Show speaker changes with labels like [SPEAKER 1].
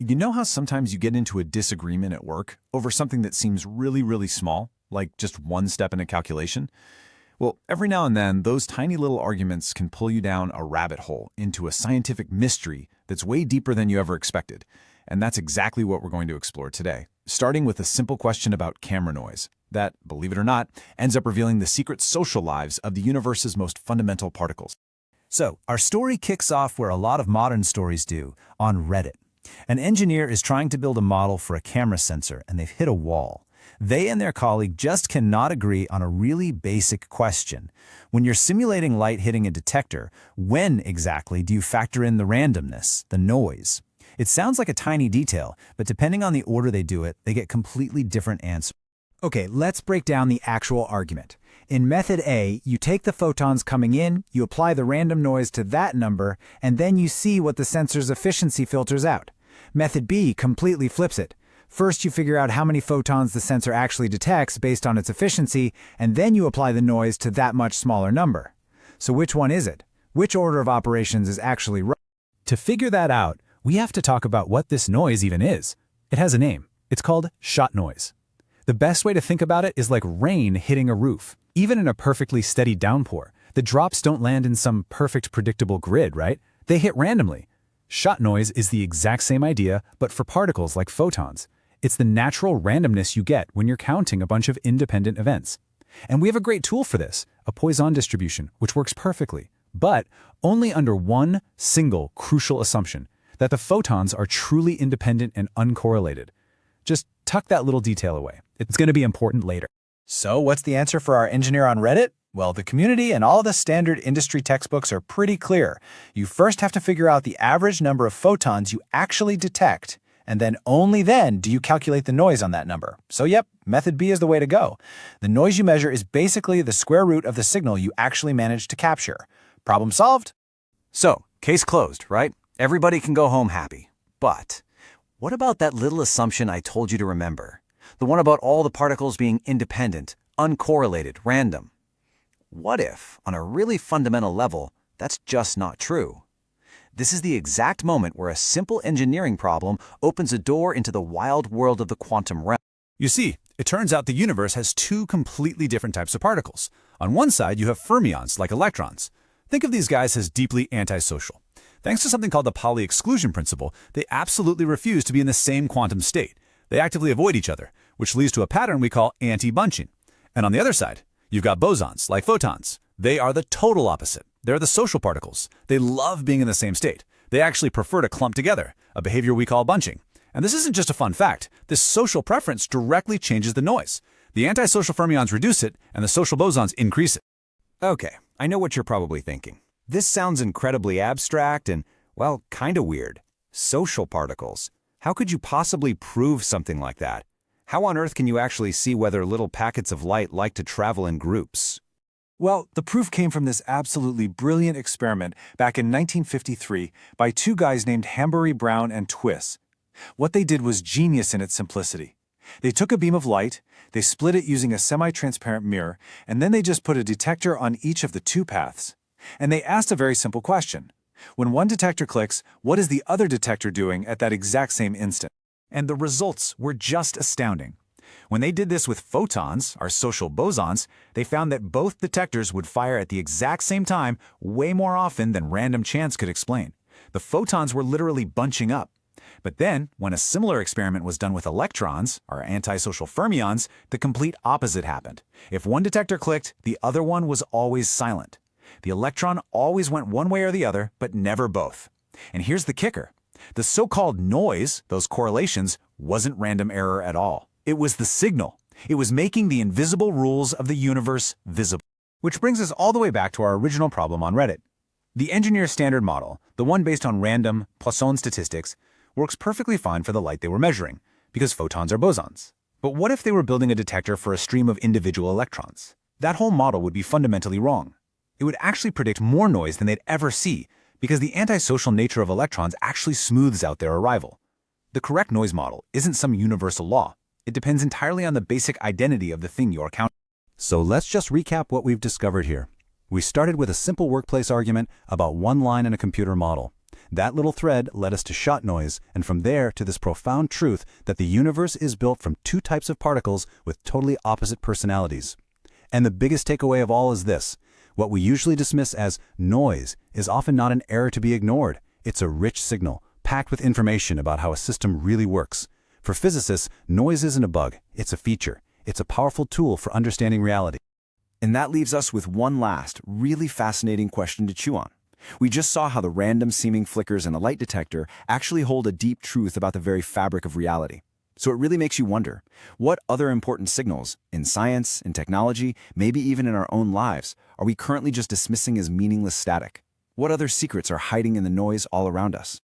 [SPEAKER 1] You know how sometimes you get into a disagreement at work over something that seems really, really small, like just one step in a calculation? Well, every now and then, those tiny little arguments can pull you down a rabbit hole into a scientific mystery that's way deeper than you ever expected. And that's exactly what we're going to explore today, starting with a simple question about camera noise that, believe it or not, ends up revealing the secret social lives of the universe's most fundamental particles.
[SPEAKER 2] So, our story kicks off where a lot of modern stories do, on Reddit. An engineer is trying to build a model for a camera sensor, and they've hit a wall. They and their colleague just cannot agree on a really basic question. When you're simulating light hitting a detector, when exactly do you factor in the randomness, the noise? It sounds like a tiny detail, but depending on the order they do it, they get completely different answers.
[SPEAKER 3] Okay, let's break down the actual argument. In method A, you take the photons coming in, you apply the random noise to that number, and then you see what the sensor's efficiency filters out. Method B completely flips it. First, you figure out how many photons the sensor actually detects based on its efficiency, and then you apply the noise to that much smaller number. So which one is it? Which order of operations is actually right?
[SPEAKER 2] To figure that out, we have to talk about what this noise even is. It has a name. It's called shot noise. The best way to think about it is like rain hitting a roof. Even in a perfectly steady downpour, the drops don't land in some perfect predictable grid, right? They hit randomly. Shot noise is the exact same idea, but for particles like photons. It's the natural randomness you get when you're counting a bunch of independent events. And we have a great tool for this, a Poisson distribution, which works perfectly, but only under one single crucial assumption, that the photons are truly independent and uncorrelated. Just tuck that little detail away. It's going to be important later.
[SPEAKER 3] So what's the answer for our engineer on Reddit? Well, the community and all the standard industry textbooks are pretty clear. You first have to figure out the average number of photons you actually detect, and then only then do you calculate the noise on that number. So yep, method B is the way to go. The noise you measure is basically the square root of the signal you actually managed to capture. Problem solved?
[SPEAKER 4] So, case closed, right? Everybody can go home happy. But what about that little assumption I told you to remember? The one about all the particles being independent, uncorrelated, random. What if, on a really fundamental level, that's just not true? This is the exact moment where a simple engineering problem opens a door into the wild world of the quantum realm.
[SPEAKER 2] You see, it turns out the universe has two completely different types of particles. On one side, you have fermions, like electrons. Think of these guys as deeply antisocial. Thanks to something called the Pauli exclusion principle, they absolutely refuse to be in the same quantum state. They actively avoid each other, which leads to a pattern we call anti-bunching. And on the other side, you've got bosons, like photons. They are the total opposite. They're the social particles. They love being in the same state. They actually prefer to clump together, a behavior we call bunching. And this isn't just a fun fact. This social preference directly changes the noise. The antisocial fermions reduce it, and the social bosons increase it.
[SPEAKER 4] Okay, I know what you're probably thinking. This sounds incredibly abstract and, well, kinda weird. Social particles. How could you possibly prove something like that? How on earth can you actually see whether little packets of light like to travel in groups?
[SPEAKER 3] Well, the proof came from this absolutely brilliant experiment back in 1953 by two guys named Hambury Brown and Twiss. What they did was genius in its simplicity. They took a beam of light, they split it using a semi-transparent mirror, and then they just put a detector on each of the two paths. And they asked a very simple question. When one detector clicks, what is the other detector doing at that exact same instant? And the results were just astounding. When they did this with photons, our social bosons, they found that both detectors would fire at the exact same time way more often than random chance could explain. The photons were literally bunching up. But then, when a similar experiment was done with electrons, our antisocial fermions, the complete opposite happened. If one detector clicked, the other one was always silent. The electron always went one way or the other, but never both. And here's the kicker. The so-called noise, those correlations, wasn't random error at all. It was the signal. It was making the invisible rules of the universe visible. Which brings us all the way back to our original problem on Reddit. The engineer standard model, the one based on random Poisson statistics, works perfectly fine for the light they were measuring, because photons are bosons. But what if they were building a detector for a stream of individual electrons? That whole model would be fundamentally wrong. It would actually predict more noise than they'd ever see, because the antisocial nature of electrons actually smooths out their arrival. The correct noise model isn't some universal law. It depends entirely on the basic identity of the thing you're counting.
[SPEAKER 2] So let's just recap what we've discovered here. We started with a simple workplace argument about one line in a computer model. That little thread led us to shot noise, and from there to this profound truth that the universe is built from two types of particles with totally opposite personalities. And the biggest takeaway of all is this: what we usually dismiss as noise is often not an error to be ignored. It's a rich signal, packed with information about how a system really works. For physicists, noise isn't a bug, it's a feature. It's a powerful tool for understanding reality.
[SPEAKER 5] And that leaves us with one last, really fascinating question to chew on. We just saw how the random-seeming flickers in a light detector actually hold a deep truth about the very fabric of reality. So it really makes you wonder, what other important signals, in science, in technology, maybe even in our own lives, are we currently just dismissing as meaningless static? What other secrets are hiding in the noise all around us?